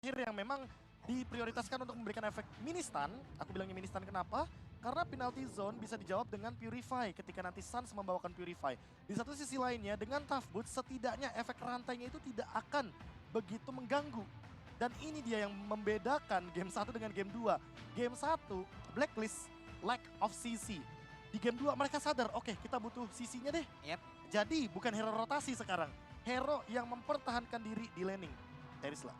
crosshair yang memang diprioritaskan untuk memberikan efek mini stun. Aku bilangnya mini stun kenapa? Karena penalty zone bisa dijawab dengan Purify ketika nanti Suns membawakan Purify. Di satu sisi lainnya, dengan Tough Boots setidaknya efek rantainya itu tidak akan begitu mengganggu. Dan ini dia yang membedakan game 1 dengan game 2. Game 1, Blacklist, lack of CC. Di game 2 mereka sadar, oke kita butuh CC-nya deh. Yep. Jadi bukan hero rotasi sekarang. Hero yang mempertahankan diri di laning. Terisla.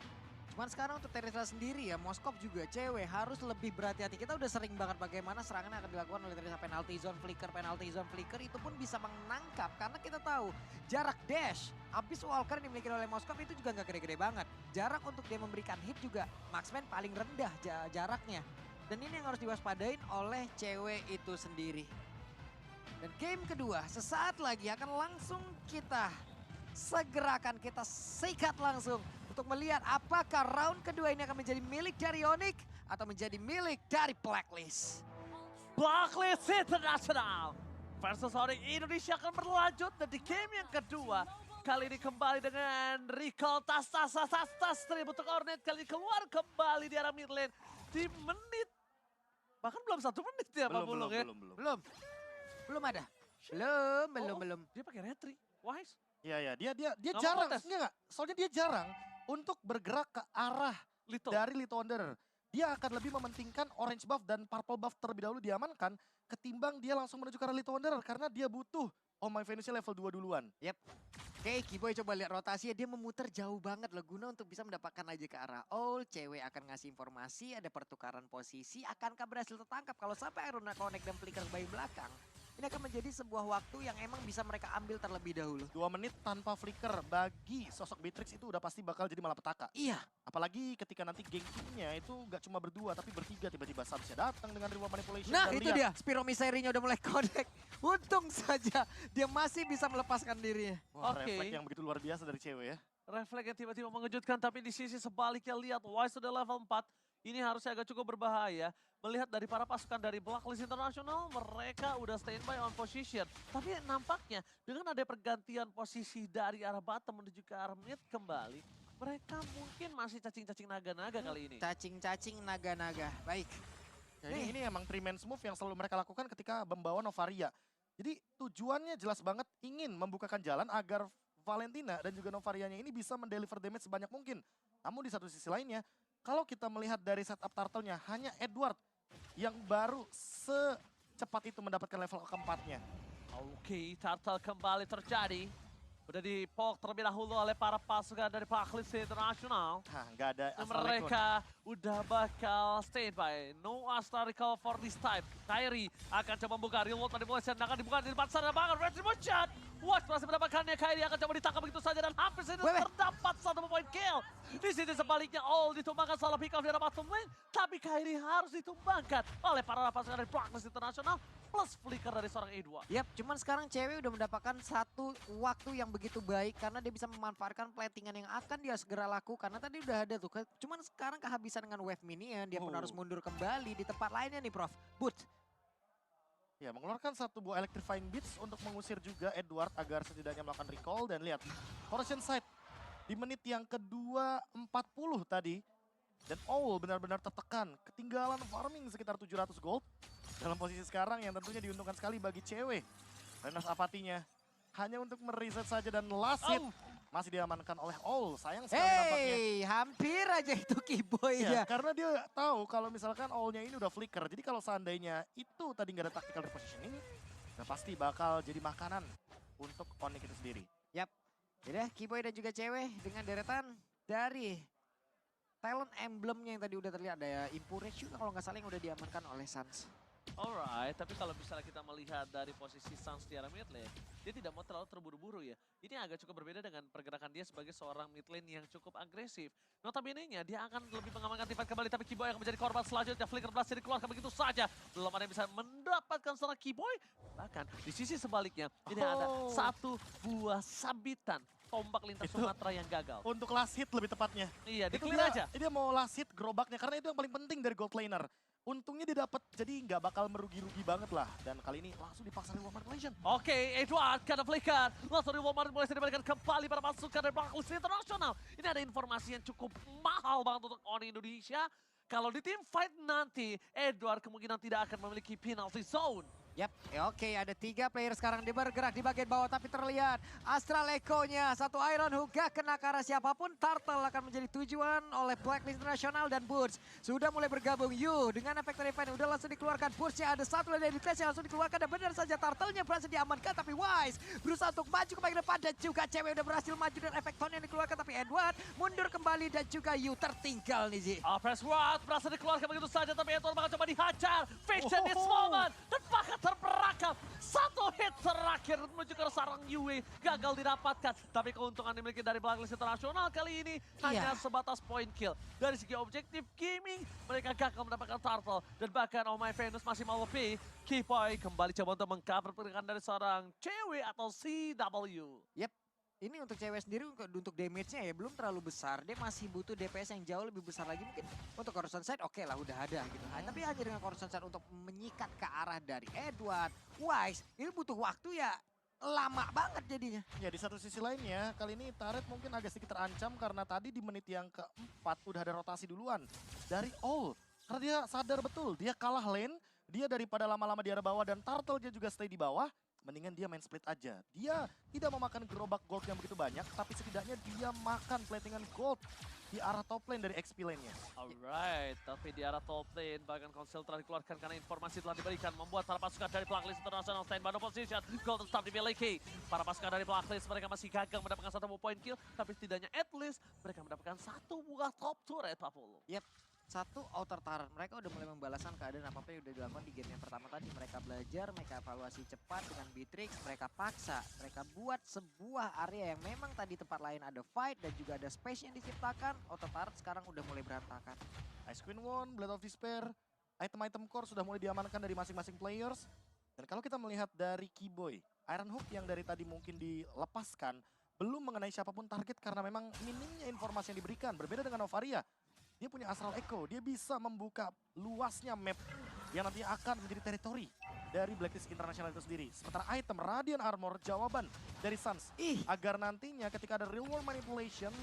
Cuman sekarang untuk Terisla sendiri ya, Moskov juga cewek harus lebih berhati-hati. Kita udah sering banget bagaimana serangan yang akan dilakukan oleh Terisla, penalty zone flicker itu pun bisa menangkap. Karena kita tahu jarak dash, habis Walker yang dimiliki oleh Moskov itu juga nggak gede-gede banget. Jarak untuk dia memberikan hit juga Marksman paling rendah jaraknya. Dan ini yang harus diwaspadain oleh cewek itu sendiri. Dan game kedua sesaat lagi akan langsung kita segerakan, kita sikat langsung untuk melihat apakah round kedua ini akan menjadi milik dari Onyx atau menjadi milik dari Blacklist. Blacklist International versus Onyx Indonesia akan berlanjut dan di game yang kedua kali ini kembali dengan recall tas trip untuk Hornet kali ini keluar kembali di arah mid lane di menit bahkan belum 1 menit ya Pak Bulung ya. Belum ada. Belum. Dia pakai retri. Wise. Iya, dia Nggak jarang, protes. enggak. Soalnya dia jarang untuk bergerak ke arah Lito. dari Lito Wanderer. Dia akan lebih mementingkan orange buff dan purple buff terlebih dahulu diamankan ketimbang dia langsung menuju ke arah Lito Wanderer karena dia butuh Oh My Venusnya level 2 duluan. Yep. Oke, Kiboy coba lihat rotasinya, dia memutar jauh banget loh guna untuk bisa mendapatkan aja ke arah all. Cewek akan ngasih informasi, ada pertukaran posisi, akankah berhasil tertangkap? Kalau sampai Aruna Connect dan Flicker bayi belakang, ini akan menjadi sebuah waktu yang emang bisa mereka ambil terlebih dahulu. 2 menit tanpa flicker bagi sosok Beatrix itu udah pasti bakal jadi malapetaka. Iya. Apalagi ketika nanti gengkingnya itu gak cuma berdua tapi bertiga, tiba-tiba Samsnya datang dengan reward manipulation. Nah dan itu lihat, dia, Spiro Miserinya udah mulai connect. Untung saja dia masih bisa melepaskan dirinya. Wah, Oke. refleks yang begitu luar biasa dari cewek ya. Refleks yang tiba-tiba mengejutkan tapi di sisi sebaliknya lihat Wise sudah level 4. Ini harusnya agak cukup berbahaya. Melihat dari para pasukan dari Blacklist International, mereka udah standby on position. Tapi nampaknya dengan ada pergantian posisi dari arah bottom menuju ke arah mid kembali, mereka mungkin masih cacing-cacing naga-naga kali ini. Cacing-cacing naga-naga, baik. Ya, ini emang 3-man move yang selalu mereka lakukan ketika membawa Novaria. Jadi tujuannya jelas banget ingin membukakan jalan agar Valentina dan juga Novarianya ini bisa mendeliver damage sebanyak mungkin. Namun di satu sisi lainnya, kalau kita melihat dari setup turtle-nya, hanya Edward yang baru secepat itu mendapatkan level keempatnya. Oke, turtle kembali terjadi. Udah dipok terlebih dahulu oleh para pasukan dari Blacklist International. Hah, nggak ada Dan asal mereka udah bakal standby. No Astra recall for this time. Kyrie akan coba membuka reload manipulation. Akan dibuka di depan sana banget. Retribution. Watch berhasil mendapatkannya. Kyrie akan coba ditangkap begitu saja. Dan hampir saja terdapat 1 point kill. Di sini sebaliknya all ditumbangkan salah pick off di arah bottom lane. Tapi Kyrie harus ditumbangkan oleh para pasukan dari Blacklist International. Plus flicker dari seorang Edward. Yap, cuman sekarang cewek udah mendapatkan satu waktu yang begitu baik karena dia bisa memanfaatkan platingan yang akan dia segera lakukan. Karena tadi udah ada tuh, cuman sekarang kehabisan dengan wave minion, dia pun harus mundur kembali di tempat lainnya nih Prof. Boot. Ya, mengeluarkan 1 buah electrifying beats untuk mengusir juga Edward agar setidaknya melakukan recall. Dan lihat, Corrosion Sight di menit yang kedua 40 tadi. Dan Owl benar-benar tertekan, ketinggalan farming sekitar 700 gold. Dalam posisi sekarang yang tentunya diuntungkan sekali bagi cewek. Renas apatinya hanya untuk mereset saja dan last hit masih diamankan oleh Owl. Sayang sekali nampaknya. Hampir aja itu Kiboy Ya, ya. karena dia tahu kalau misalkan Owl-nya ini udah flicker. Jadi kalau seandainya itu tadi nggak ada tactical repositioning, udah pasti bakal jadi makanan untuk Onyx itu sendiri. Yap. Jadi Kiboy dan juga cewek dengan deretan dari talent emblemnya yang tadi udah terlihat. Ada Impurage juga kalau nggak salah yang udah diamankan oleh Suns. Alright, tapi kalau misalnya kita melihat dari posisi Suns di arah mid lane, dia tidak mau terlalu terburu-buru ya. Ini agak cukup berbeda dengan pergerakan dia sebagai seorang mid lane yang cukup agresif. Notabene-nya dia akan lebih mengamankan Tivan kembali, tapi Kiboy akan menjadi korban selanjutnya. Flicker blast dikeluarkan begitu saja. Belum ada yang bisa mendapatkan seorang Kiboy. Bahkan di sisi sebaliknya, ini ada 1 buah sabitan tombak lintas Sumatera yang gagal. Untuk last hit lebih tepatnya. Iya, Itu di-clear aja. dia mau last hit gerobaknya karena itu yang paling penting dari gold laner. untungnya dia dapat, jadi nggak bakal merugi-rugi banget lah. Dan kali ini langsung dipaksa reward manipulation. Oke, Edward kena flicker. Langsung reward manipulation diberikan kembali pada pasukan dari Blacklist International. Ini ada informasi yang cukup mahal banget untuk Oni Indonesia. Kalau di tim fight nanti, Edward kemungkinan tidak akan memiliki penalty zone. Yap, oke ada 3 player sekarang dia bergerak di bagian bawah tapi terlihat Astral Echo-nya. Satu Iron Hook gak kena ke arah siapapun. Turtle akan menjadi tujuan oleh Blacklist International dan Boots. Sudah mulai bergabung Yu dengan Factory Fan. Udah langsung dikeluarkan Boots-nya. Ada satu dari Clash yang langsung dikeluarkan dan benar saja Turtle-nya berhasil diamankan. Tapi Wise berusaha untuk maju ke bagian depan dan juga cewek udah berhasil maju dan efek tone yang dikeluarkan. Tapi Edward mundur kembali dan juga Yu tertinggal nih Zi. Press Rod berhasil dikeluarkan begitu saja tapi Edward bakal coba dihajar. Fiction this moment dan bakal terperangkap. Satu hit terakhir menuju ke sarang Yue gagal didapatkan. Tapi keuntungan dimiliki dari Blacklist International kali ini hanya sebatas point kill. Dari segi objektif gaming mereka gagal mendapatkan turtle. Dan bahkan Oh My Venus masih mau lebih. Kiboy kembali coba untuk mengcover pergerakan dari seorang cewek atau CW. Yep. Ini untuk cewek sendiri untuk damage-nya ya belum terlalu besar. Dia masih butuh DPS yang jauh lebih besar lagi. Mungkin untuk Corrosion Sight oke lah udah ada gitu. Tapi hanya dengan Corrosion Sight untuk menyikat ke arah dari Edward, Wise, ini butuh waktu ya lama banget jadinya. Ya di satu sisi lainnya, kali ini Turret mungkin agak sedikit terancam karena tadi di menit yang keempat udah ada rotasi duluan dari All. Karena dia sadar betul, dia kalah lane, dia daripada lama-lama di arah bawah dan Turtle dia juga stay di bawah. Mendingan dia main split aja. Dia tidak memakan gerobak gold yang begitu banyak, tapi setidaknya dia makan platingan gold di arah top lane dari XP lane-nya. Alright, tapi di arah top lane bahkan konsel telah dikeluarkan karena informasi telah diberikan membuat para pasukan dari Blacklist International stand by the position. Gold tetap dimiliki. Para pasukan dari Blacklist mereka masih gagal mendapatkan satu point kill, tapi setidaknya at least mereka mendapatkan satu buah top turret, Pak Polo. Yep. Satu outer turret, mereka udah mulai membalaskan keadaan apa-apa yang udah dilakukan di game yang pertama tadi. Mereka belajar, mereka evaluasi cepat dengan Beatrix, mereka paksa, mereka buat sebuah area yang memang tadi tempat lain ada fight dan juga ada space yang diciptakan. Outer turret sekarang udah mulai berantakan. Ice Queen Won, Blade of Despair, item-item core sudah mulai diamankan dari masing-masing players. Dan kalau kita melihat dari Kiboy, Iron Hook yang dari tadi mungkin dilepaskan, belum mengenai siapapun target karena memang minimnya informasi yang diberikan. Berbeda dengan Novaria. Dia punya Astral Echo, dia bisa membuka luasnya map yang nanti akan menjadi teritori dari Blacklist International itu sendiri. Sementara item Radiant Armor, jawaban dari Suns. Agar nantinya ketika ada real world manipulation,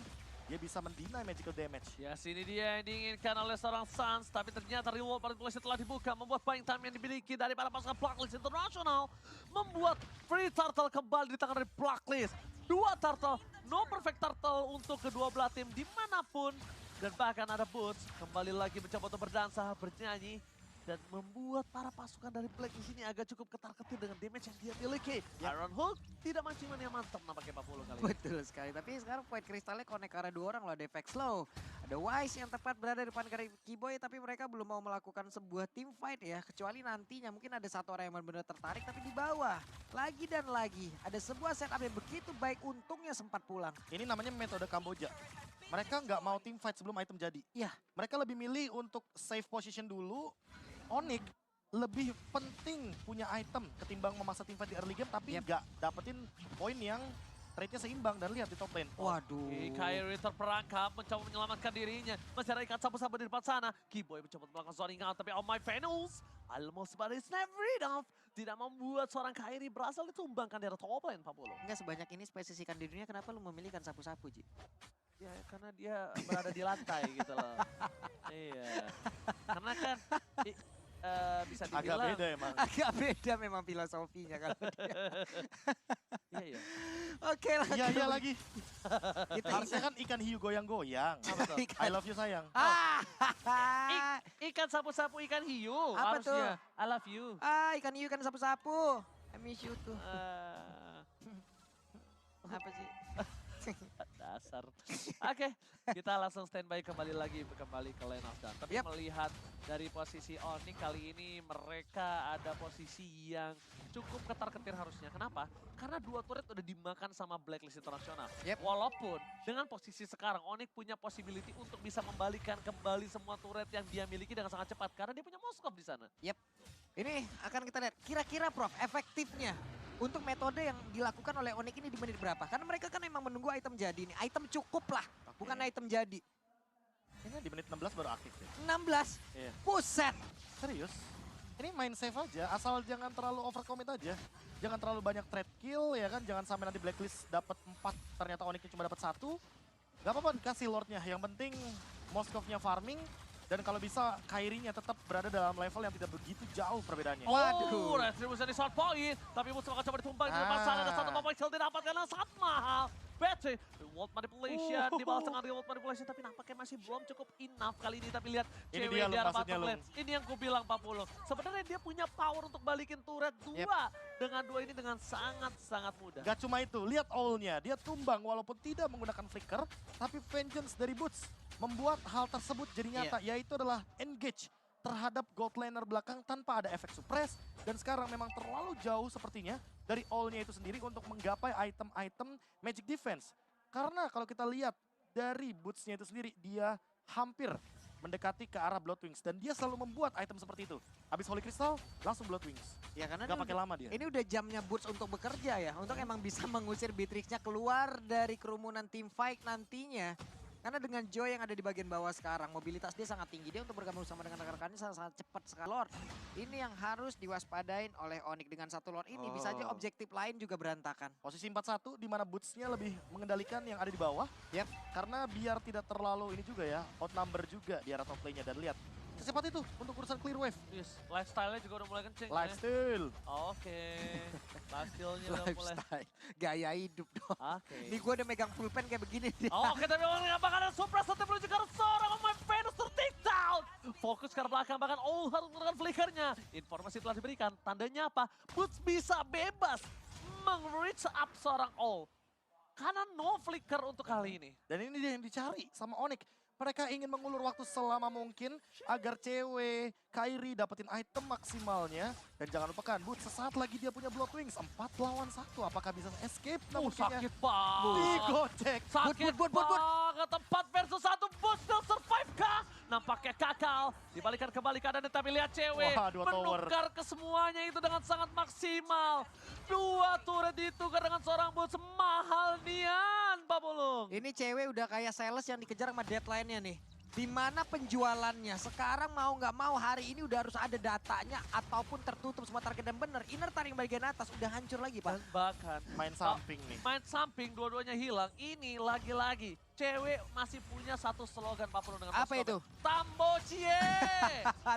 dia bisa mendeny magical damage. Ya, sini dia yang diinginkan oleh seorang Suns, tapi ternyata reward manipulation telah dibuka, membuat buying time yang dimiliki dari para pasukan Blacklist International, membuat free turtle kembali di tangan dari Blacklist. 2 turtle, no perfect turtle untuk kedua belah tim dimanapun. Dan bahkan ada Boots kembali lagi mencoba untuk berdansa, bernyanyi. Dan membuat para pasukan dari Blacklist ini agak cukup ketar-ketir dengan damage yang dia miliki. Iron Hook tidak mancing yang mantap nampaknya 40 kali. Betul sekali, tapi sekarang Void Crystalnya connect ke arah 2 orang loh. Ada Efek Slow, ada Wise yang tepat berada di depan dari Kiboy, tapi mereka belum mau melakukan sebuah team fight ya. Kecuali nantinya mungkin ada satu orang yang benar-benar tertarik, tapi di bawah. Lagi dan lagi, ada sebuah setup yang begitu baik, untungnya sempat pulang. Ini namanya metode Kamboja. Mereka nggak mau team fight sebelum item jadi. Iya. Mereka lebih milih untuk save position dulu. Onyx lebih penting punya item ketimbang memaksa team fight di early game, tapi nggak dapetin poin yang trade-nya seimbang. Dan lihat di top lane. Waduh. Kyrie terperangkap, mencoba menyelamatkan dirinya. Masih ada ikat sabu-sabu di depan sana. Kiboy mencoba melakukan zoning out, tapi Oh My Venus almost but it's never enough. Tidak membuat seorang Kyrie berhasil ditumbangkan di arah top lane, Pak Polo. Enggak sebanyak ini spesies ikan di dunia, kenapa lu memilihkan sapu-sapu, Ji? Ya, karena dia berada di lantai gitu loh. Iya. Karena kan bisa dibilang Agak beda emang. Agak beda memang filosofinya kalau dia. Iya, iya. Oke lah. Iya lagi. Kita Harusnya kan ikan hiu goyang-goyang. Apa tuh? I love you sayang. Ikan sapu-sapu ikan hiu. Apa Harusnya. I love you. ikan hiu, ikan sapu-sapu. I miss you tuh. Apa sih? Dasar. Oke, kita langsung standby kembali lagi kembali ke Lane of Dawn. Tapi melihat dari posisi Onyx kali ini mereka ada posisi yang cukup ketar-ketir harusnya. Kenapa? Karena 2 turret udah dimakan sama Blacklist International. Walaupun dengan posisi sekarang Onyx punya possibility untuk bisa membalikan kembali semua turret yang dia miliki dengan sangat cepat karena dia punya Moskov di sana. Ini akan kita lihat kira-kira Prof efektifnya untuk metode yang dilakukan oleh Onyx ini di menit berapa? Karena mereka kan memang menunggu item jadi nih. Item cukup lah, bukan item jadi. Ini di menit 16 15 baru aktif ya. 16. Iya. Buset. Serius? Ini main safe aja, asal jangan terlalu overcommit aja. Jangan terlalu banyak trade kill ya kan, jangan sampai nanti Blacklist dapat 4, ternyata Onyxnya cuma dapat 1. Gak apa-apa dikasih Lordnya, yang penting Moskovnya farming. Dan kalau bisa Kairinya tetap berada dalam level yang tidak begitu jauh perbedaannya. Waduh. Retribution di short point. Tapi Boots akan coba ditumpang di depan sana. Ada satu point kill didapatkan yang sangat mahal. Battery, reward manipulation, dibalas dengan reward manipulation. Tapi nampaknya masih belum cukup enough kali ini. Tapi lihat Ini cewek dia di Lung, arah maksudnya, bottom Lung. lane. Ini yang ku bilang 40. Sebenarnya dia punya power untuk balikin turret 2. Dengan 2 ini dengan sangat-sangat mudah. Gak cuma itu, lihat ult-nya. Dia tumbang walaupun tidak menggunakan flicker. Tapi vengeance dari Boots membuat hal tersebut jadi nyata. Yaitu adalah engage terhadap gold laner belakang tanpa ada efek suppress. Dan sekarang memang terlalu jauh sepertinya dari ult-nya itu sendiri untuk menggapai item-item magic defense. Karena kalau kita lihat dari Boots-nya itu sendiri, dia hampir mendekati ke arah Bloodwings. Dan dia selalu membuat item seperti itu. Habis Holy Crystal, langsung Bloodwings. Ya karena Gak pakai lama dia. ini udah jamnya Boots untuk bekerja ya. Untuk emang bisa mengusir Beatrix-nya keluar dari kerumunan team fight nantinya. Karena dengan Joy yang ada di bagian bawah sekarang, mobilitas dia sangat tinggi. Dia untuk bergabung sama dengan rekan-rekannya sangat cepat sekali. Lord, ini yang harus diwaspadain oleh Onyx dengan satu Lord ini. Bisa aja objektif lain juga berantakan. Posisi 4-1 di mana Boots-nya lebih mengendalikan yang ada di bawah. Yep. Karena biar tidak terlalu ini juga ya, outnumber juga di arah top lane-nya. Dan lihat, secepat itu untuk urusan clear wave. Yes, lifestyle-nya juga udah mulai kenceng. ya. Lifesteal. Oke, lifestyle-nya udah mulai. Lifestyle, gaya hidup dong. Oke. Ini gue udah megang full pen kayak begini. Oke, tapi memang nggak bakal ada suppress nanti menuju ke arah seorang pemain Venus ter-take down. Fokus ke arah belakang, bahkan harus menggunakan flickernya. Informasi telah diberikan, tandanya apa? Boots bisa bebas meng-reach up seorang karena no flicker untuk kali ini. Dan ini dia yang dicari sama Onyx. Mereka ingin mengulur waktu selama mungkin agar cewek Kairi dapetin item maksimalnya. Dan jangan lupakan, Boots sesaat lagi dia punya Bloodwings. 4 lawan 1. Apakah bisa escape? Sakit banget. Digocek. Sakit But. banget. 4 versus 1. Boots still survive kah? Nampaknya kakal. Dibalikan kembali keadaannya, tapi lihat cewek. Wah, 2 tower. Menukar ke semuanya itu dengan sangat maksimal. 2 turret ditukar dengan seorang Boots. Mahal nian, Pak Pulung. Ini cewek udah kayak sales yang dikejar sama deadline-nya nih. Di mana penjualannya? Sekarang mau nggak mau hari ini udah harus ada datanya ataupun tertutup semua target dan bener. Inner taring bagian atas udah hancur lagi, Pak. Dan bahkan Main samping nih. main samping dua-duanya hilang. Ini lagi-lagi cewek masih punya satu slogan Pak Pulung dengan Apa Moskov. itu? Tambocie.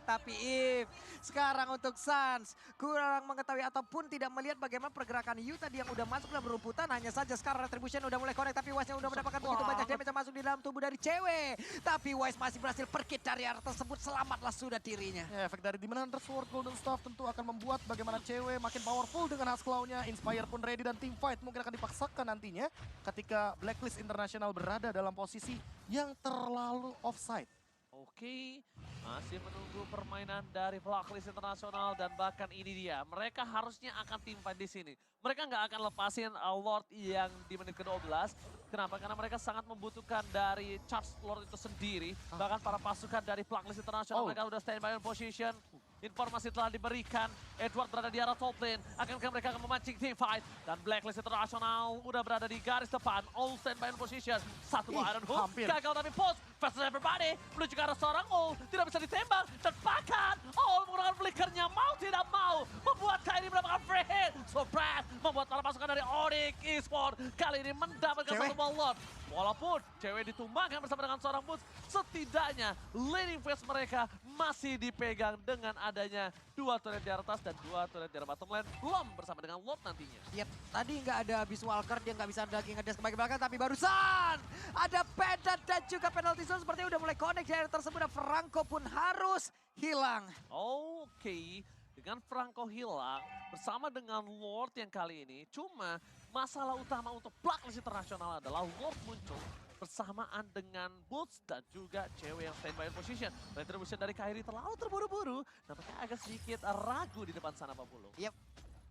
Tapi If, sekarang untuk Suns kurang mengetahui ataupun tidak melihat bagaimana pergerakan Yu tadi yang udah masuk dalam rumputan. Hanya saja sekarang Retribution udah mulai connect, tapi Wise-nya udah mendapatkan begitu banyak damage yang masuk di dalam tubuh dari cewek. Tapi Wise masih berhasil perkit dari area tersebut, selamatlah sudah dirinya. Ya, efek dari Demon Hunter Sword Golden Staff tentu akan membuat bagaimana cewek makin powerful dengan Husklaw-nya. Inspire pun ready dan team fight mungkin akan dipaksakan nantinya ketika Blacklist International berada dalam posisi yang terlalu offside. Oke, masih menunggu permainan dari Blacklist Internasional dan bahkan ini dia. Mereka harusnya akan tim fight di sini. Mereka nggak akan lepasin Lord yang di menit ke-12. Kenapa? Karena mereka sangat membutuhkan dari charge Lord itu sendiri. Bahkan para pasukan dari Blacklist Internasional mereka udah standby in position. Informasi telah diberikan. Edward berada di arah top lane. Akankah mereka akan memancing team fight? Dan Blacklist Internasional udah berada di garis depan. All standby in position. Satu buah Iron Hook. hampir. Gagal tapi post. Versus everybody. Menuju ke arah seorang All. Tidak bisa ditembak. Dan bahkan All menggunakan flickernya. Mau tidak mau. Membuat Kairi mendapatkan free hit. Surprise. Membuat para pasukan dari Onyx Esports kali ini mendapatkan Cewek. satu ball Lord. Walaupun cewek ditumbangkan bersama dengan seorang Boots, setidaknya laning phase mereka masih dipegang dengan adanya 2 turret di atas dan 2 turret di arah bottom lane. Belum bersama dengan Lord nantinya. Yap, tadi nggak ada Abyss Walker, dia nggak bisa lagi ngedes ke bagian belakang, tapi barusan ada Pedat dan juga penalty zone sepertinya udah mulai connect di area tersebut dan Franco pun harus hilang. Oke, dengan Franco hilang bersama dengan Lord yang kali ini. Cuma masalah utama untuk Blacklist Internasional adalah Lord muncul bersamaan dengan Boots dan juga cewek yang standby in position. Retribution dari Kairi terlalu terburu-buru. Nampaknya agak sedikit ragu di depan sana Pak Pulung. Yap,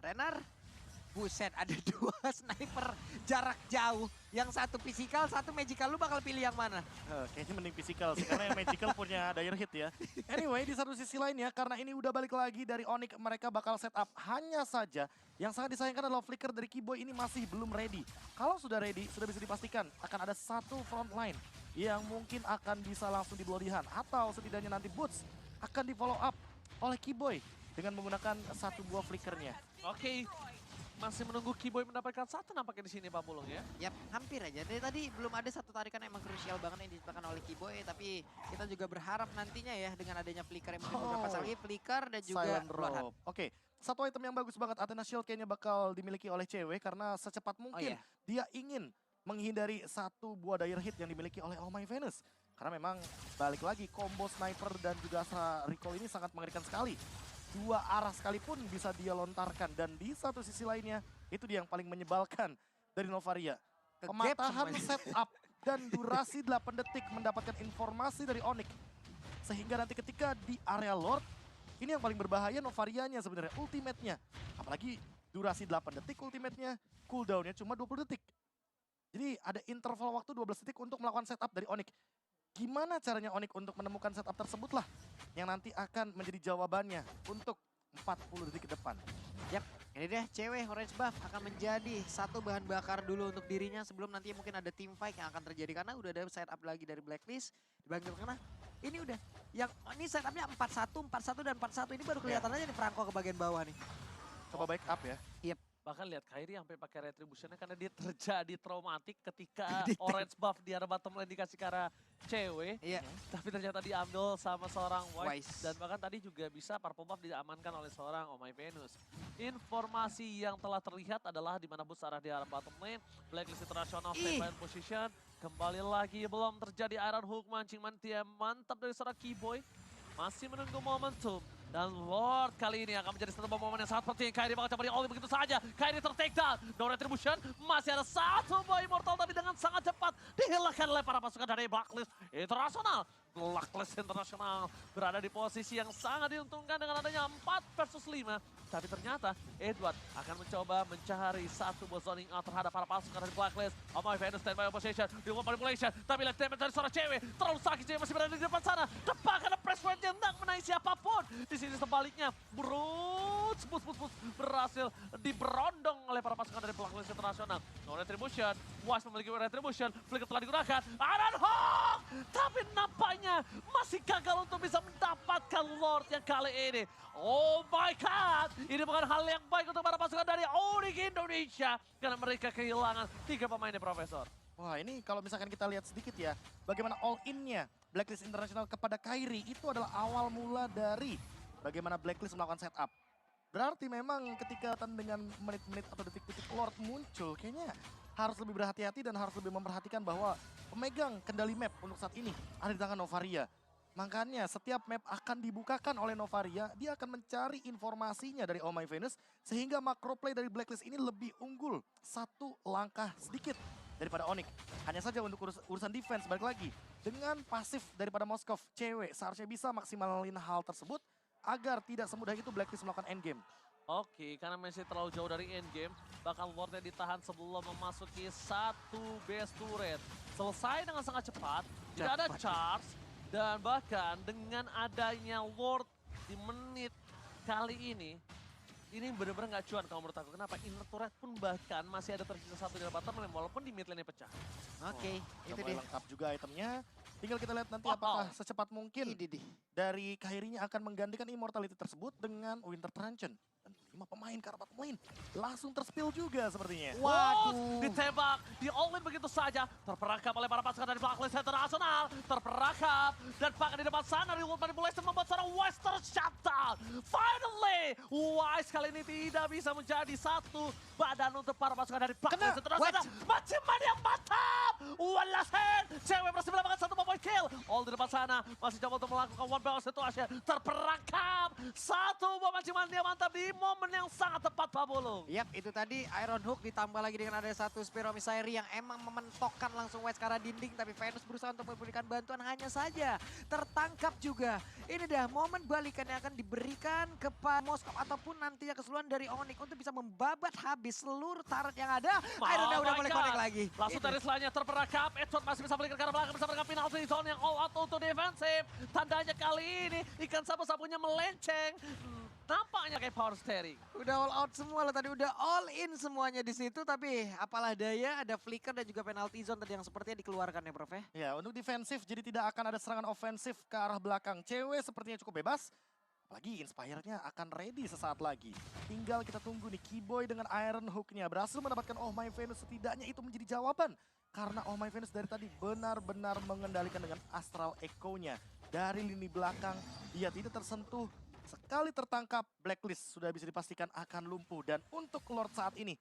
Renar, buset ada 2 sniper jarak jauh. Yang satu physical, satu magical, lu bakal pilih yang mana? Kayaknya mending physical sih, karena yang magical punya dire hit ya. Anyway, di satu sisi lainnya, karena ini udah balik lagi dari Onyx, mereka bakal set up. Hanya saja, yang sangat disayangkan adalah flicker dari Keyboy ini masih belum ready. Kalau sudah ready, sudah bisa dipastikan akan ada satu front line yang mungkin akan bisa langsung di bloodihan. Atau setidaknya nanti Boots akan di follow up oleh Keyboy dengan menggunakan satu buah flickernya. Oke, masih menunggu Keyboy mendapatkan satu nampaknya di sini Pak Pulung ya. Yap, hampir aja. Dari tadi belum ada satu tarikan yang emang krusial banget yang diciptakan oleh Keyboy. Tapi kita juga berharap nantinya ya dengan adanya flicker yang mungkin beberapa kali flicker dan juga Silent Bloodhound. Rope. Oke, satu item yang bagus banget Athena Shield kayaknya bakal dimiliki oleh cewek karena secepat mungkin iya. dia ingin menghindari satu buah dire hit yang dimiliki oleh Oh My Venus. Karena memang balik lagi combo sniper dan juga Astra recall ini sangat mengerikan sekali. Dua arah sekalipun bisa dia lontarkan dan di satu sisi lainnya itu dia yang paling menyebalkan dari Novaria. Ke gap Pematahan semuanya. setup dan durasi 8 detik mendapatkan informasi dari Onyx. Sehingga nanti ketika di area Lord, ini yang paling berbahaya Novarianya sebenarnya, ultimate-nya. Apalagi durasi 8 detik ultimate-nya, cooldown-nya cuma 20 detik. Jadi ada interval waktu 12 detik untuk melakukan setup dari Onyx. Gimana caranya Onyx untuk menemukan setup tersebut lah yang nanti akan menjadi jawabannya untuk 40 detik ke depan. Yap, ini deh cewek orange buff akan menjadi satu bahan bakar dulu untuk dirinya sebelum nanti mungkin ada team fight yang akan terjadi karena udah ada setup lagi dari Blacklist dibagi ke mana. Ini udah yang ini setupnya 4-1, 4-1 dan 4-1 ini baru kelihatan aja nih Franco ke bagian bawah nih. Coba backup ya. Bahkan lihat Kairi sampai pakai retributionnya karena dia terjadi traumatik ketika orange buff di arah bottom lane dikasih ke arah cewek. Iya. Tapi ternyata diambil sama seorang Wise. Wise. Dan bahkan tadi juga bisa purple buff diamankan oleh seorang Oh My Venus. Informasi yang telah terlihat adalah di mana bus arah di arah bottom lane. Blacklist International Ih. stand by position. Kembali lagi belum terjadi Iron Hook mancing mantia mantap dari seorang Keyboy. Masih menunggu momentum. Dan Lord kali ini akan menjadi satu momen yang sangat penting. Kairi bakal coba di-all begitu saja. Kairi ter-take down. No retribution. Masih ada satu buah immortal tapi dengan sangat cepat dihilangkan oleh para pasukan dari Blacklist International. Blacklist International berada di posisi yang sangat diuntungkan dengan adanya 4 versus 5. Tapi ternyata Edward akan mencoba mencari satu buah zoning out terhadap para pasukan dari Blacklist. Oh My Venus standby position, di luar manipulation. Tapi lihat damage dari seorang cewek. Terlalu sakit cewek masih berada di depan sana. Tepat karena press point yang hendak menaik siapapun. Di sini sebaliknya, Brutes bus berhasil diberondong oleh para pasukan dari Blacklist International. No retribution, Was memiliki retribution. Flicker telah digunakan. Iron Hawk! Tapi nampaknya masih gagal untuk bisa mendapatkan Lord yang kali ini. Oh my God! Ini bukan hal yang baik untuk para pasukan dari Onyx Indonesia. Karena mereka kehilangan 3 pemainnya, Profesor. Wah ini kalau misalkan kita lihat sedikit ya, bagaimana all-in-nya Blacklist International kepada Kairi itu adalah awal mula dari bagaimana Blacklist melakukan setup. Berarti memang ketika dengan menit-menit atau detik-detik Lord muncul, kayaknya harus lebih berhati-hati dan harus lebih memperhatikan bahwa pemegang kendali map untuk saat ini ada di tangan Novaria. Makanya setiap map akan dibukakan oleh Novaria, dia akan mencari informasinya dari Oh My Venus sehingga macro play dari Blacklist ini lebih unggul satu langkah sedikit daripada Onyx. Hanya saja untuk urusan defense balik lagi dengan pasif daripada Moskov, cewek seharusnya bisa maksimalin hal tersebut agar tidak semudah itu Blacklist melakukan endgame. Oke, karena masih terlalu jauh dari endgame, bakal Wardnya ditahan sebelum memasuki satu base turret. Selesai dengan sangat cepat, tidak ada charge, dan bahkan dengan adanya Ward di menit kali ini benar-benar nggak cuan kalau menurut aku. Kenapa? Inner turret pun bahkan masih ada tersisa satu di bottom lane walaupun di mid lane pecah. Oke, Udah itu mulai dia. lengkap juga itemnya. Tinggal kita lihat nanti Wow. apakah secepat mungkin Ini dia. dari Kairinya akan menggantikan immortality tersebut dengan Winter Truncheon. Dan 5 pemain ke arah bottom lane langsung terspill juga sepertinya. Waduh, ditembak, di all-in begitu saja. Terperangkap oleh para pasukan dari Blacklist International. Terperangkap, dan bahkan di depan sana Reward Manipulation membuat seorang Western shutdown. Finally, Wise kali ini tidak bisa menjadi satu badan untuk para pasukan dari Blacklist International. Maciman yang mantap! Walasen, cewek berhasil mendapatkan satu point kill. All di depan sana, masih coba untuk melakukan one balance situation. Terperangkap, satu maciman yang mantap di momen yang sangat tepat, Pak Bulung. Yap, itu tadi Iron Hook ditambah lagi dengan ada satu Spiro Misairi yang emang mementokkan langsung West ke arah dinding. Tapi Venus berusaha untuk memberikan bantuan, hanya saja tertangkap juga. Ini dah momen balikan yang akan diberikan kepada Moskov ataupun nantinya keseluruhan dari Onyx untuk bisa membabat habis seluruh turret yang ada. Iron udah mulai connect lagi. Langsung Itu. dari selanjutnya terperangkap. Edward masih bisa balik ke arah belakang bersama dengan penalty zone yang all out untuk defensif. Tandanya kali ini ikan sapu-sapunya melenceng. Nampaknya kayak power steering. Udah all out semua loh tadi, udah all in semuanya di situ. Tapi apalah daya, ada flicker dan juga penalty zone tadi yang sepertinya dikeluarkan ya Prof ya. Ya, untuk defensif jadi tidak akan ada serangan ofensif ke arah belakang. Cewek sepertinya cukup bebas. Apalagi Inspire-nya akan ready sesaat lagi. Tinggal kita tunggu nih, Keyboy dengan Iron Hook-nya berhasil mendapatkan Oh My Venus. Setidaknya itu menjadi jawaban. Karena Oh My Venus dari tadi benar-benar mengendalikan dengan Astral Echo-nya. Dari lini belakang, dia tidak tersentuh. Sekali tertangkap, Blacklist sudah bisa dipastikan akan lumpuh. Dan untuk Lord saat ini,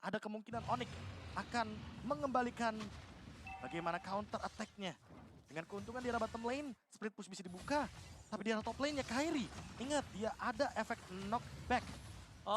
ada kemungkinan Onyx akan mengembalikan bagaimana counter attack-nya. Dengan keuntungan di arah bottom lane, split push bisa dibuka. Tapi di arah top lane-nya Kairi, ingat dia ada efek knockback.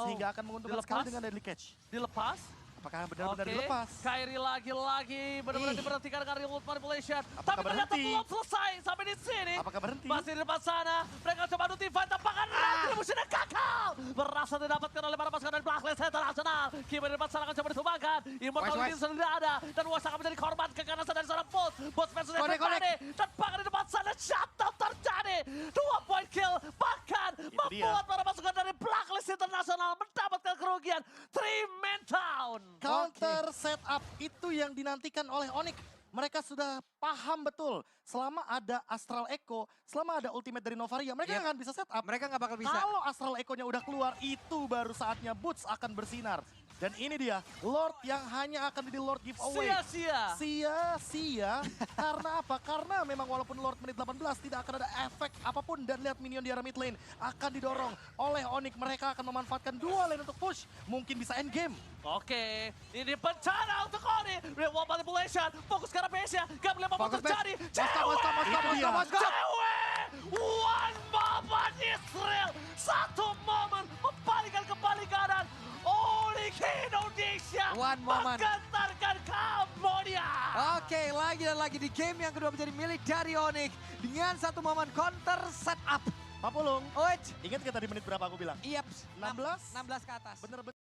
Sehingga akan menguntungkan sekali dengan deadly catch. Dilepas. Apakah benar-benar dilepas? Kairi lagi-lagi benar-benar diberhentikan dengan remote manipulation. Apakah Tapi ternyata berhenti? belum selesai sampai di sini. Apakah berhenti? Masih di depan sana. Mereka coba notify tampakan retribusinya gagal. Berhasil didapatkan oleh para pasukan dari Blacklist International. Kima di depan sana akan coba ditumbangkan. Immortality sudah ada. Dan Wes akan menjadi korban keganasan dari seorang bot. Bot versus terjadi. Dan bahkan di depan sana shutdown terjadi. 2 point kill. Bahkan membuat para pasukan dari Blacklist International mendapatkan kerugian 3-man down. Counter setup itu yang dinantikan oleh Onyx. Mereka sudah paham betul. Selama ada Astral Echo, selama ada ultimate dari Novaria, mereka Yep. akan bisa setup. Mereka nggak bakal bisa. Kalau Astral Echo-nya udah keluar, itu baru saatnya Boots akan bersinar. Dan ini dia, Lord yang hanya akan jadi Lord giveaway. Sia-sia. Sia-sia. Karena apa? Karena memang walaupun Lord menit 18 tidak akan ada efek apapun. Dan lihat minion di arah mid lane akan didorong oleh Onyx. Mereka akan memanfaatkan dua lane untuk push. Mungkin bisa end game. Oke, ini bencana untuk Oni. Remote manipulation, fokus ke arah base-nya. Gak boleh apa-apa Fokus terjadi. Moskop. Cewek! One moment Israel. Satu momen membalikkan kembali keadaan. Oli Indonesia One moment. menggentarkan Kambodia. Oke, lagi dan lagi di game yang kedua menjadi milik dari Onyx. Dengan satu momen counter setup. Pak Pulung, Oj, ingat kita di menit berapa aku bilang? iya, 16? 16 ke atas. Bener-bener.